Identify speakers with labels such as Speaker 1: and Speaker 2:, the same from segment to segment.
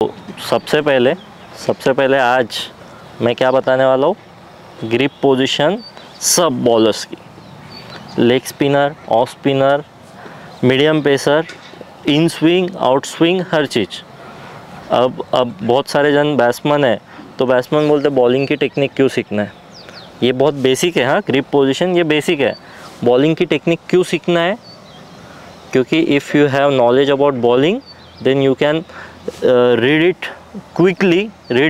Speaker 1: तो सबसे पहले आज मैं क्या बताने वाला हूँ, ग्रिप पोजीशन सब बॉलर्स की, leg spinner, off spinner, medium pacer, in swing, out swing, हर चीज़। अब बहुत सारे जन बैट्समैन है तो बैट्समैन बोलते बॉलिंग की टेक्निक क्यों सीखना है, ये बहुत बेसिक है। हाँ, ग्रिप पोजीशन ये बेसिक है, बॉलिंग की टेक्निक क्यों सीखना है, क्योंकि if you have knowledge about bowling then you can read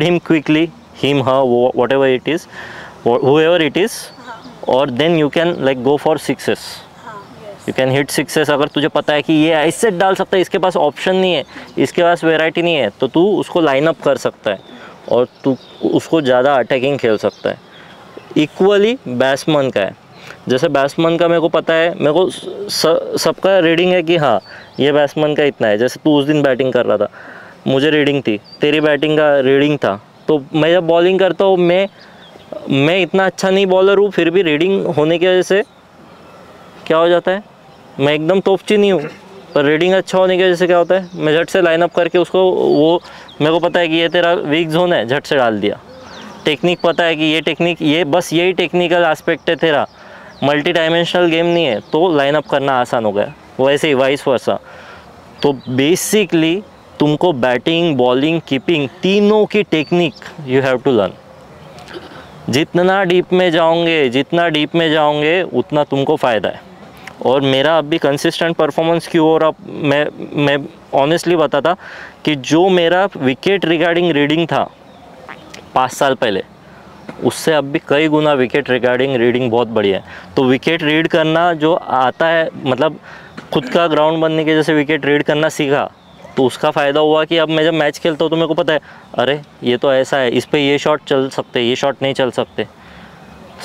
Speaker 1: him quickly, him, her, whatever it is, whoever it is, और then you can like go for sixes, you can hit sixes। अगर तुझे पता है कि ये ऐसे डाल सकता है, इसके पास ऑप्शन नहीं है, इसके पास वैरायटी नहीं है, तो तू उसको लाइन अप कर सकता है और तू उसको ज़्यादा अटैकिंग खेल सकता है। इक्वली बैट्समैन का है, जैसे बैट्समैन का मेरे को पता है, मेरे को सबका रीडिंग है कि हाँ ये बैट्समैन का इतना है। जैसे तू उस दिन बैटिंग कर रहा था, मुझे रीडिंग थी, तेरी बैटिंग का रीडिंग था, तो मैं जब बॉलिंग करता हूँ मैं इतना अच्छा नहीं बॉलर हूँ, फिर भी रीडिंग होने की वजह से क्या हो जाता है, मैं एकदम तोपची नहीं हूँ, पर रीडिंग अच्छा होने की वजह से क्या होता है, मैं झट से लाइन अप करके उसको, वो मेरे को पता है कि ये तेरा वीक जोन है, झट से डाल दिया। टेक्निक पता है कि ये टेक्निक, ये बस यही टेक्निकल एस्पेक्ट है तेरा, मल्टी डायमेंशनल गेम नहीं है, तो लाइन अप करना आसान हो गया। वैसे ही वाइस वर्सा। तो बेसिकली तुमको बैटिंग, बॉलिंग, कीपिंग तीनों की technique you have to learn. जितना डीप में जाओगे उतना तुमको फ़ायदा है। और मेरा अभी कंसिस्टेंट परफॉर्मेंस क्यों हो रहा, मैं ऑनेस्टली बताता कि जो मेरा विकेट रिगार्डिंग रीडिंग था 5 साल पहले, उससे अब भी कई गुना विकेट रिगार्डिंग रीडिंग बहुत बढ़िया है। तो विकेट रीड करना जो आता है, मतलब खुद का ग्राउंड बनने के जैसे विकेट रीड करना सीखा, तो उसका फ़ायदा हुआ कि अब मैं जब मैच खेलता हूँ तो मेरे को पता है, अरे ये तो ऐसा है, इस पे ये शॉट चल सकते, ये शॉट नहीं चल सकते,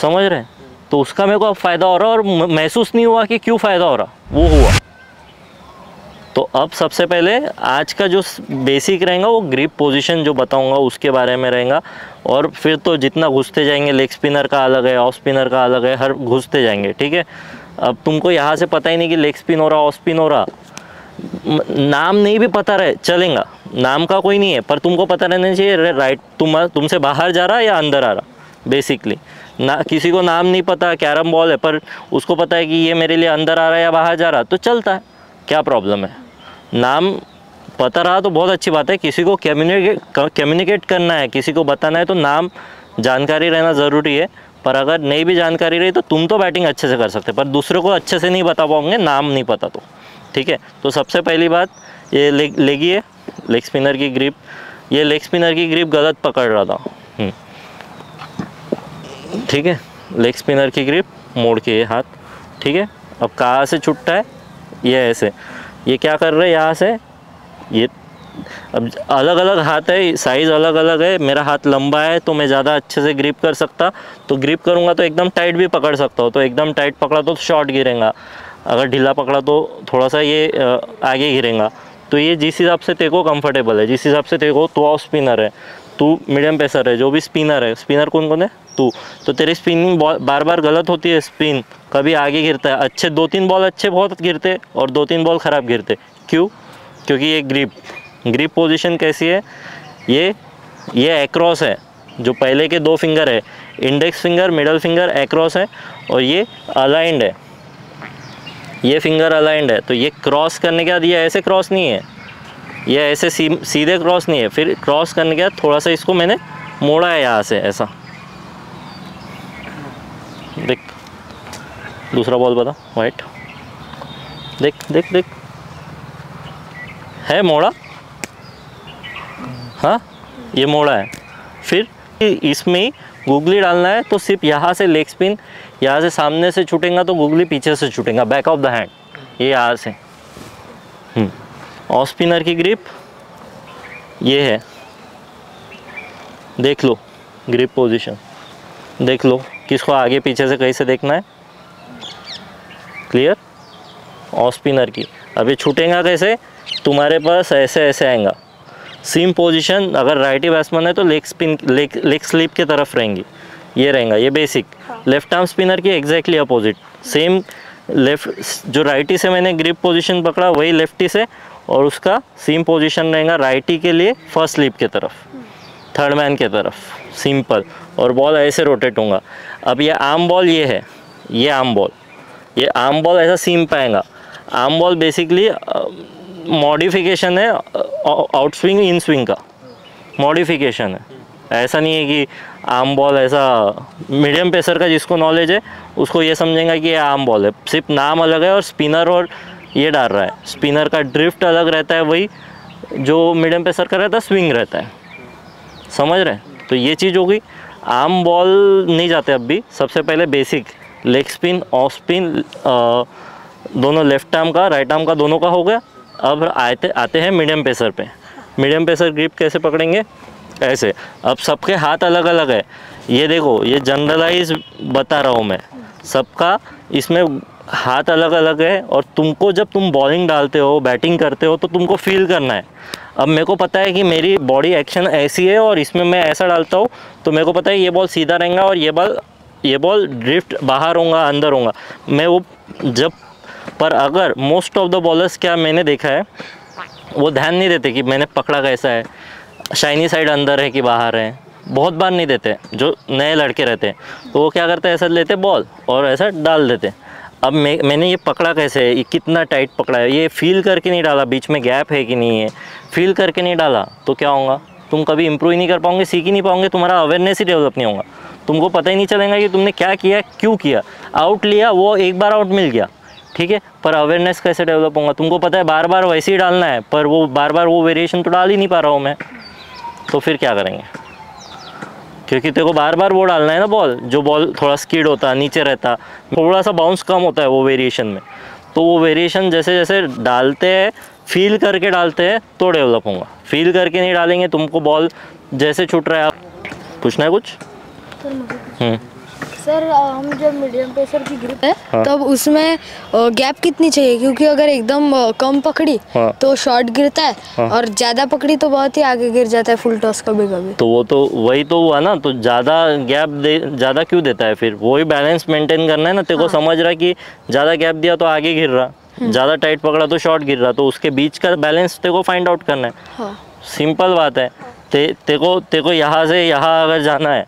Speaker 1: समझ रहे हैं। तो उसका मेरे को अब फ़ायदा हो रहा है, और महसूस नहीं हुआ कि क्यों फ़ायदा हो रहा, वो हुआ। तो अब सबसे पहले आज का जो बेसिक रहेगा वो ग्रिप पोजीशन जो बताऊंगा उसके बारे में रहेगा, और फिर तो जितना घुसते जाएंगे, लेग स्पिनर का अलग है, ऑफ स्पिनर का अलग है, हर घुसते जाएंगे, ठीक है। अब तुमको यहाँ से पता ही नहीं कि लेग स्पिन हो रहा, ऑफ स्पिन हो रहा, नाम नहीं भी पता रहे चलेगा, नाम का कोई नहीं है, पर तुमको पता रहना चाहिए राइट तुमसे बाहर जा रहा है या अंदर आ रहा। बेसिकली ना, किसी को नाम नहीं पता, कैरम बॉल है, पर उसको पता है कि ये मेरे लिए अंदर आ रहा है या बाहर जा रहा, तो चलता है, क्या प्रॉब्लम है। नाम पता रहा तो बहुत अच्छी बात है। किसी को कम्युनिकेट करना है, किसी को बताना है, तो नाम जानकारी रहना ज़रूरी है। पर अगर नहीं भी जानकारी रही तो तुम तो बैटिंग अच्छे से कर सकते, पर दूसरों को अच्छे से नहीं बता पाओगे, नाम नहीं पता तो, ठीक है। तो सबसे पहली बात ये लेगी है लेग स्पिनर की ग्रिप। ये लेग स्पिनर की ग्रिप गलत पकड़ रहा था, ठीक है। लेग स्पिनर की ग्रिप मोड़ के ये हाथ, ठीक है। अब कहाँ से छुट्टा है, ये ऐसे, ये क्या कर रहे हैं यहाँ से, ये अब अलग अलग हाथ है, साइज़ अलग अलग है। मेरा हाथ लंबा है तो मैं ज़्यादा अच्छे से ग्रिप कर सकता, तो ग्रिप करूँगा तो एकदम टाइट भी पकड़ सकता हूँ, तो एकदम टाइट पकड़ा तो शॉट गिरेगा, अगर ढीला पकड़ा तो थोड़ा सा ये आगे गिरेगा। तो ये जिस हिसाब से तेरे को कंफर्टेबल है, जिस हिसाब से तेरे को, तो ऑफ स्पिनर है, तू मीडियम पेसर है, जो भी स्पिनर है, स्पिनर कौन कौन है, तू, तो तेरी स्पिनिंग बार बार गलत होती है, स्पिन कभी आगे गिरता है, अच्छे 2-3 बॉल अच्छे बहुत गिरते और 2-3 बॉल ख़राब गिरते। क्यों? क्योंकि ये ग्रिप पोजीशन कैसी है, ये एक्रॉस है, जो पहले के 2 फिंगर है, index finger, middle finger across है, और ये अलाइंड है, ये फिंगर अलाइंड है। तो ये क्रॉस करने के बाद ये ऐसे क्रॉस नहीं है, ये ऐसे सीधे क्रॉस नहीं है, फिर क्रॉस करने के बाद थोड़ा सा इसको मैंने मोड़ा है यहाँ से ऐसा। देख दूसरा बॉल बता, वाइट, देख देख देख, है मोड़ा, हाँ ये मोड़ा है। फिर इसमें ही गूगली डालना है, तो सिर्फ यहाँ से लेग स्पिन, यहाँ से सामने से छूटेगा तो गूगली पीछे से छूटेगा, बैक ऑफ द हैंड, ये यहाँ से। ऑफ स्पिनर की ग्रिप ये है, देख लो ग्रिप पोजीशन, देख लो किसको आगे पीछे से कैसे देखना है, क्लियर। ऑफ स्पिनर की अब ये छूटेगा कैसे, तुम्हारे पास ऐसे ऐसे आएगा। सेम पोजीशन अगर राइटी बैट्समैन है तो लेग स्लिप के तरफ रहेंगी, ये रहेगा, ये बेसिक। लेफ्ट आर्म स्पिनर की एग्जैक्टली अपोजिट, सेम लेफ्ट, जो राइटी से मैंने ग्रिप पोजीशन पकड़ा वही लेफ्टी से, और उसका सीम पोजीशन रहेगा राइटी के लिए फर्स्ट स्लिप के तरफ, थर्ड मैन के तरफ, सिंपल। और बॉल ऐसे रोटेट होगा। अब ये आर्म बॉल ये है, ये आर्म बॉल ऐसा सीम पे आएगा। आर्म बॉल बेसिकली मॉडिफिकेशन है आउट स्विंग इन स्विंग का, मॉडिफिकेशन है। ऐसा नहीं है कि आर्म बॉल ऐसा, मीडियम पेसर का जिसको नॉलेज है उसको ये समझेगा कि ये आर्म बॉल है, सिर्फ नाम अलग है और स्पिनर और ये डाल रहा है। स्पिनर का ड्रिफ्ट अलग रहता है, वही जो मीडियम पेसर का रहता है स्विंग रहता है, समझ रहे हैं। तो ये चीज़ हो गई। आर्म बॉल नहीं जाते अब भी। सबसे पहले basic leg spin, off spin, दोनों लेफ्ट आर्म का राइट आर्म का दोनों का हो गया। अब आते हैं मीडियम पेसर पे। मीडियम पेसर ग्रिप कैसे पकड़ेंगे, ऐसे। अब सबके हाथ अलग अलग है, ये देखो, ये जनरलाइज बता रहा हूँ मैं, सबका इसमें हाथ अलग अलग है। और तुमको जब तुम बॉलिंग डालते हो, बैटिंग करते हो, तो तुमको फील करना है। अब मेरे को पता है कि मेरी बॉडी एक्शन ऐसी है और इसमें मैं ऐसा डालता हूँ, तो मेरे को पता है ये बॉल सीधा रहेगा और ये बॉल ड्रिफ्ट बाहर होगा, अंदर होगा। मैं वो जब, पर अगर मोस्ट ऑफ द बॉलर्स क्या मैंने देखा है, वो ध्यान नहीं देते कि मैंने पकड़ा कैसा है, शाइनी साइड अंदर है कि बाहर है, बहुत बार नहीं देते। जो नए लड़के रहते हैं तो वो क्या करते हैं, ऐसा लेते बॉल और ऐसा डाल देते। अब मैंने ये पकड़ा कैसे है, ये कितना टाइट पकड़ा है, ये फील करके नहीं डाला, बीच में गैप है कि नहीं है, फील करके नहीं डाला, तो क्या होगा, तुम कभी इंप्रूव ही नहीं कर पाओगे, सीख ही नहीं पाओगे, तुम्हारा अवेयरनेस ही डेवलप नहीं होगा। तुमको पता ही नहीं चलेगा कि तुमने क्या किया, क्यों किया। आउट लिया, वो एक बार आउट मिल गया, ठीक है, पर अवेयरनेस कैसे डेवलप होगा। तुमको पता है बार बार वैसे ही डालना है, पर वो बार बार वो वेरिएशन तो डाल ही नहीं पा रहा हूँ मैं, तो फिर क्या करेंगे। क्योंकि तेरे को बार बार वो डालना है ना बॉल, जो बॉल थोड़ा स्किड होता, नीचे रहता, थोड़ा सा बाउंस कम होता है वो वेरिएशन में। तो वो वेरिएशन जैसे जैसे डालते हैं, फील करके डालते हैं, तो डेवलप होगा। फील करके नहीं डालेंगे, तुमको बॉल जैसे छूट रहा है। आप पूछना है कुछ
Speaker 2: सर? हम जब मीडियम पेसर की ग्रिप है, हाँ, तब उसमें गैप कितनी चाहिए? क्योंकि अगर एकदम कम पकड़ी, हाँ, तो शॉर्ट गिरता है, हाँ, और ज़्यादा पकड़ी तो बहुत ही आगे गिर जाता है फुल टॉस कभी कभी। तो वो तो वही तो हुआ ना, तो ज़्यादा गैप ज़्यादा क्यों देता है फिर? वही बैलेंस मेंटेन करना है ना। तेरे को समझ रहा कि ज़्यादा गैप दिया तो आगे गिर रहा, ज़्यादा टाइट पकड़ा तो शॉर्ट गिर रहा, तो उसके बीच का बैलेंस तेरे को फाइंड आउट करना है। हाँ। सिंपल बात है। तेरे को यहाँ से यहाँ अगर जाना है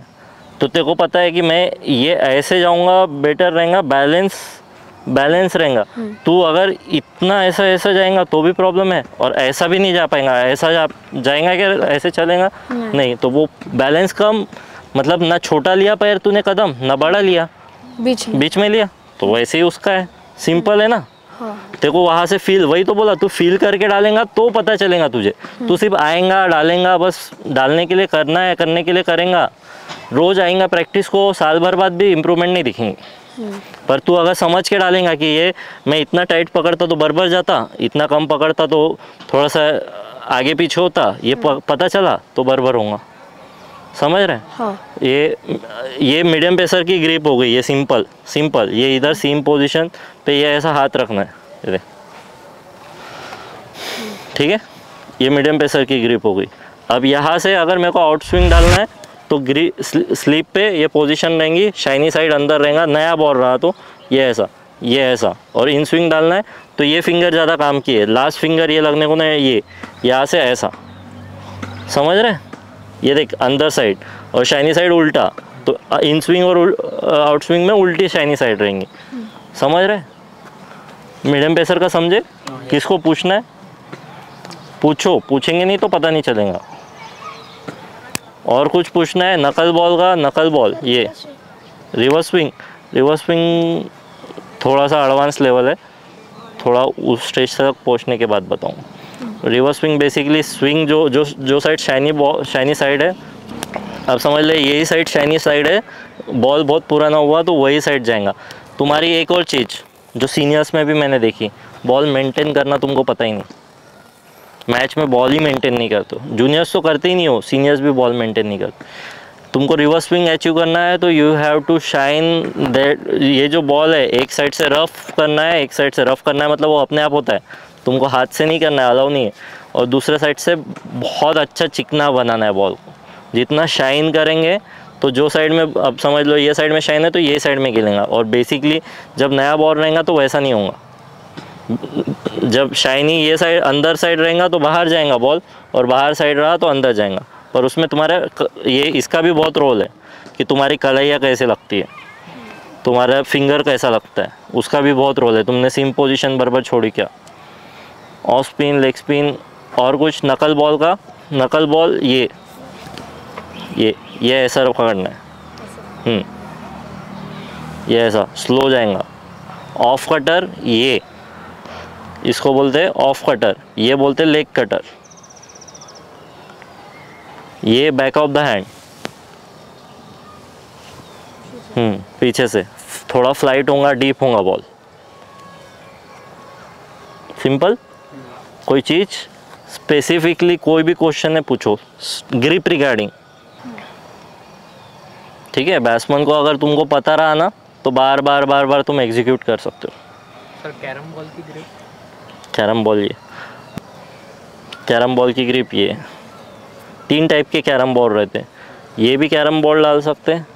Speaker 2: तो तेरे को पता है कि मैं ये ऐसे जाऊंगा, बेटर रहेगा, बैलेंस रहेगा। तू अगर इतना ऐसा जाएगा तो भी प्रॉब्लम है, और ऐसा भी नहीं जा पाएगा। ऐसा जाएगा क्या, ऐसे चलेगा नहीं, तो वो बैलेंस कम, मतलब ना छोटा लिया पैर तूने कदम, ना बड़ा लिया, बीच में लिया, तो वैसे ही उसका है। सिंपल है ना। हाँ। तेरे को वहाँ से फील, वही तो बोला, तू फील करके डालेगा तो पता चलेगा तुझे। तू सिर्फ आएगा, डालेगा, बस डालने के लिए करना है, करने के लिए करेगा, रोज आएगा प्रैक्टिस को, साल भर बाद भी इम्प्रूवमेंट नहीं दिखेंगे। पर तू अगर समझ के डालेगा कि ये मैं इतना टाइट पकड़ता तो बराबर जाता, इतना कम पकड़ता तो थोड़ा सा आगे पीछे होता, ये पता चला तो बराबर होगा। समझ रहे हैं? हाँ। ये मीडियम पेसर की ग्रिप हो गई। ये सिंपल ये इधर सीम पोजीशन पे ये ऐसा हाथ रखना है, ठीक है। ये मीडियम पेसर की ग्रिप हो गई। अब यहाँ से अगर मेरे को आउट स्विंग डालना है तो स्लीप पे ये पोजीशन रहेंगी, शाइनी साइड अंदर रहेगा, नया बॉल रहा तो ये ऐसा, और इन स्विंग डालना है तो ये फिंगर ज़्यादा काम की है, लास्ट फिंगर ये लगने को नहीं, ये यहाँ से ऐसा, समझ रहे हैं? ये देख अंदर साइड और शाइनी साइड उल्टा, तो इन स्विंग और आउट स्विंग में उल्टी शाइनी साइड रहेंगी। समझ रहे हैं? मीडियम पेसर का समझे? किसको पूछना है पूछेंगे नहीं तो पता नहीं चलेगा। और कुछ पूछना है? नकल बॉल, ये रिवर्स स्विंग थोड़ा सा एडवांस लेवल है, थोड़ा उस स्टेज तक पहुंचने के बाद बताऊँ। रिवर्स स्विंग बेसिकली स्विंग जो साइड शाइनी साइड है, अब समझ ले यही साइड शाइनी साइड है, बॉल बहुत पुराना हुआ तो वही साइड जाएगा। तुम्हारी एक और चीज़ जो सीनियर्स में भी मैंने देखी, बॉल मेंटेन करना तुमको पता ही नहीं, मैच में बॉल ही मेंटेन नहीं करते। जूनियर्स तो करते ही नहीं हो, सीनियर्स भी बॉल मेंटेन नहीं करते। तुमको रिवर्स स्विंग अचीव करना है तो you have to shine that, ये जो बॉल है एक साइड से रफ करना है, मतलब वो अपने आप होता है, तुमको हाथ से नहीं करना है, अलाउ नहीं है। और दूसरे साइड से बहुत अच्छा चिकना बनाना है बॉल को। जितना शाइन करेंगे तो जो साइड में, अब समझ लो ये साइड में शाइन है तो ये साइड में गिलेगा, और बेसिकली जब नया बॉल रहेगा तो वैसा नहीं होगा।
Speaker 1: जब शाइनी ये साइड अंदर साइड रहेगा तो बाहर जाएगा बॉल, और बाहर साइड रहा तो अंदर जाएगा। पर उसमें तुम्हारा ये इसका भी बहुत रोल है कि तुम्हारी कलाइयाँ कैसे लगती है, तुम्हारा फिंगर कैसा लगता है, उसका भी बहुत रोल है। तुमने सेम पोजीशन बराबर छोड़ी क्या। ऑफ स्पिन, लेग स्पिन और कुछ नकल बॉल का, नकल बॉल ये ऐसा पकड़ना है, ये ऐसा स्लो जाएगा। ऑफ कटर ये, इसको बोलते हैं ऑफ कटर, ये बोलते हैं लेग कटर। ये बैक ऑफ द हैंड, पीछे से थोड़ा फ्लाइट होगा, डीप होगा बॉल। सिंपल। कोई चीज़ स्पेसिफिकली कोई भी क्वेश्चन है पूछो ग्रिप रिगार्डिंग, ठीक है। बैट्समैन को अगर तुमको पता रहा ना तो बार बार तुम एग्जीक्यूट कर सकते हो।
Speaker 3: सर कैरम बॉल की ग्रिप,
Speaker 1: कैरम बॉल, ये कैरम बॉल की ग्रिप, ये 3 टाइप के कैरम बॉल रहते हैं। ये भी कैरम बॉल डाल सकते हैं,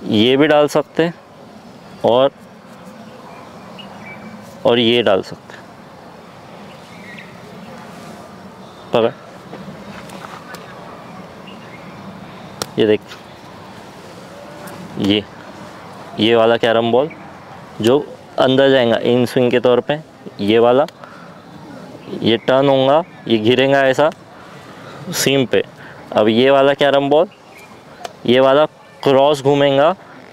Speaker 1: ये भी डाल सकते हैं, और ये डाल सकते हैं। पकड़, ये देख, ये वाला कैरम बॉल जो अंदर जाएगा इन स्विंग के तौर पे, ये वाला, ये टर्न होगा, ये घिरेगा ऐसा सीम पे। अब ये वाला कैरम बॉल, ये वाला क्रॉस घूमेगा,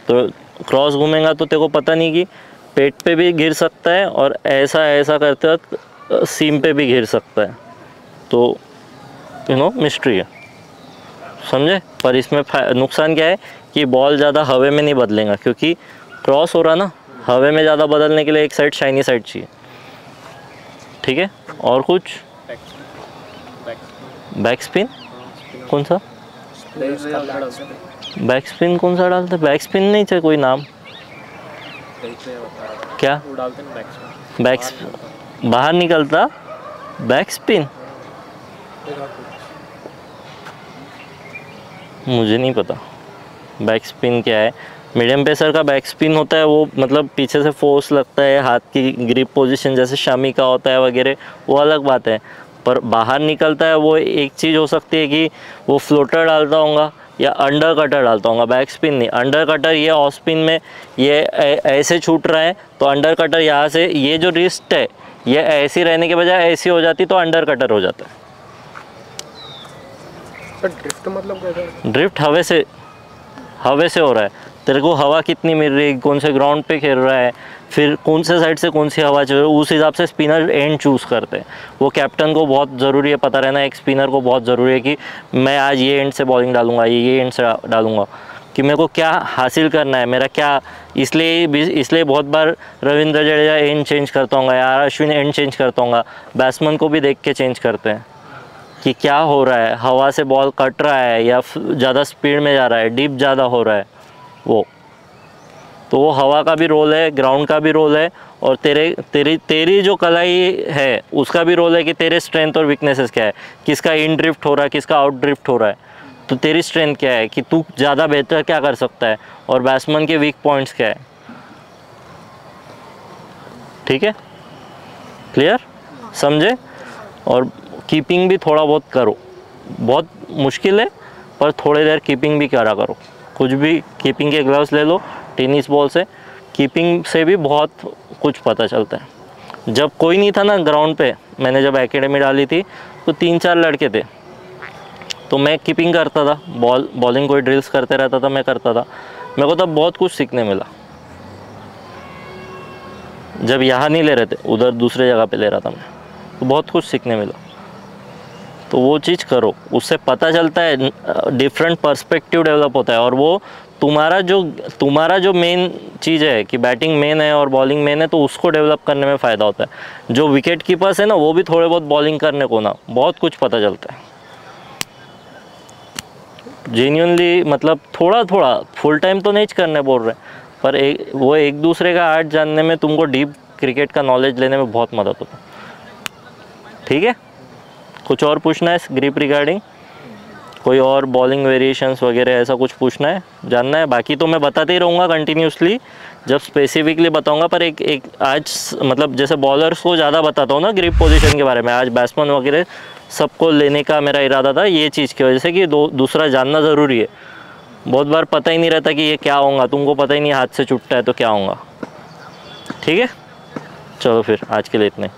Speaker 1: तो क्रॉस घूमेगा तो तेरे को पता नहीं कि पेट पे भी गिर सकता है और ऐसा करते वक्त सीम पे भी गिर सकता है। तो मिस्ट्री है, समझे। पर इसमें नुकसान क्या है कि बॉल ज़्यादा हवा में नहीं बदलेगा, क्योंकि क्रॉस हो रहा ना, हवा में ज़्यादा बदलने के लिए एक साइड शाइनी साइड चाहिए, ठीक है। और कुछ बैक स्पिन कौन सा, बैक स्पिन कौन सा डालते, बैक स्पिन नहीं चाहिए कोई नाम क्या, बैक बाहर निकलता बैक स्पिन, मुझे नहीं पता बैक स्पिन क्या है। मीडियम पेसर का बैक स्पिन होता है, वो मतलब पीछे से फोर्स लगता है, हाथ की ग्रिप पोजीशन जैसे शमी का होता है वगैरह, वो अलग बात है। पर बाहर निकलता है वो एक चीज़ हो सकती है कि वो फ्लोटर डालता होगा या अंडर कटर डालता होगा, बैक स्पिन नहीं। अंडर कटर ये ऑफ स्पिन में ये ऐसे छूट रहा है तो अंडर कटर यहाँ से, ये जो रिस्ट है ये ऐसी रहने के बजाय ऐसी हो जाती तो अंडर कटर हो जाता है।
Speaker 3: ड्रिफ्ट मतलब कैसा है?
Speaker 1: ड्रिफ्ट हवे से हो रहा है, तेरे को हवा कितनी मिल रही है, कौन से ग्राउंड पे खेल रहा है, फिर कौन से साइड से कौन सी हवा चल रही है, उस हिसाब से स्पिनर एंड चूज़ करते हैं। वो कैप्टन को बहुत ज़रूरी है पता रहना, एक स्पिनर को बहुत ज़रूरी है कि मैं आज ये एंड से बॉलिंग डालूंगा, ये एंड से डालूंगा, कि मेरे को क्या हासिल करना है, मेरा क्या। इसलिए बहुत बार रविंद्र जडेजा एंड चेंज करता हूँ या अश्विन एंड चेंज करता हूँ, बैट्समैन को भी देख के चेंज करते हैं कि क्या हो रहा है, हवा से बॉल कट रहा है या ज़्यादा स्पीड में जा रहा है, डीप ज़्यादा हो रहा है तो वो हवा का भी रोल है, ग्राउंड का भी रोल है, और तेरी जो कलाई है उसका भी रोल है कि तेरे स्ट्रेंथ और वीकनेसेस क्या है, किसका इन ड्रिफ्ट हो रहा है, किसका आउट ड्रिफ्ट हो रहा है। तो तेरी स्ट्रेंथ क्या है कि तू ज़्यादा बेहतर क्या कर सकता है, और बैट्समैन के वीक पॉइंट्स क्या है, ठीक है, क्लियर, समझे। और कीपिंग भी थोड़ा बहुत करो, बहुत मुश्किल है पर थोड़ी देर कीपिंग भी करा करो। कुछ भी कीपिंग के ग्लव्स ले लो, टेनिस बॉल से कीपिंग से भी बहुत कुछ पता चलता है। जब कोई नहीं था ना ग्राउंड पे, मैंने जब एकेडमी डाली थी तो 3-4 लड़के थे, तो मैं कीपिंग करता था, बॉलिंग कोई ड्रिल्स करते रहता था, मैं करता था। मेरे को तब बहुत कुछ सीखने मिला, जब यहाँ नहीं ले रहे थे उधर दूसरे जगह पे ले रहा था मैं, तो बहुत कुछ सीखने मिला। तो वो चीज़ करो, उससे पता चलता है, डिफरेंट पर्सपेक्टिव डेवलप होता है, और वो तुम्हारा जो मेन चीज़ है कि बैटिंग मेन है और बॉलिंग मेन है, तो उसको डेवलप करने में फ़ायदा होता है। जो विकेट कीपर्स है ना, वो भी थोड़े बहुत बॉलिंग करने को ना बहुत कुछ पता चलता है जेन्युइनली। मतलब थोड़ा फुल टाइम तो नहीं करने बोल रहे, पर वो एक दूसरे का आर्ट जानने में, तुमको डीप क्रिकेट का नॉलेज लेने में बहुत मदद होता है, ठीक है। कुछ और पूछना है ग्रिप रिगार्डिंग, कोई और बॉलिंग वेरिएशंस वगैरह ऐसा कुछ पूछना है, जानना है? बाकी तो मैं बताते ही रहूँगा कंटिन्यूसली, जब स्पेसिफिकली बताऊँगा। पर एक आज मतलब जैसे बॉलर्स को ज़्यादा बताता हूँ ना ग्रिप पोजीशन के बारे में, आज बैट्समैन वगैरह सबको लेने का मेरा इरादा था ये चीज़ की वजह से कि दूसरा जानना ज़रूरी है। बहुत बार पता ही नहीं रहता कि ये क्या होगा, तुमको पता ही नहीं हाथ से छूटता है तो क्या होगा। ठीक है, चलो फिर आज के लिए इतने।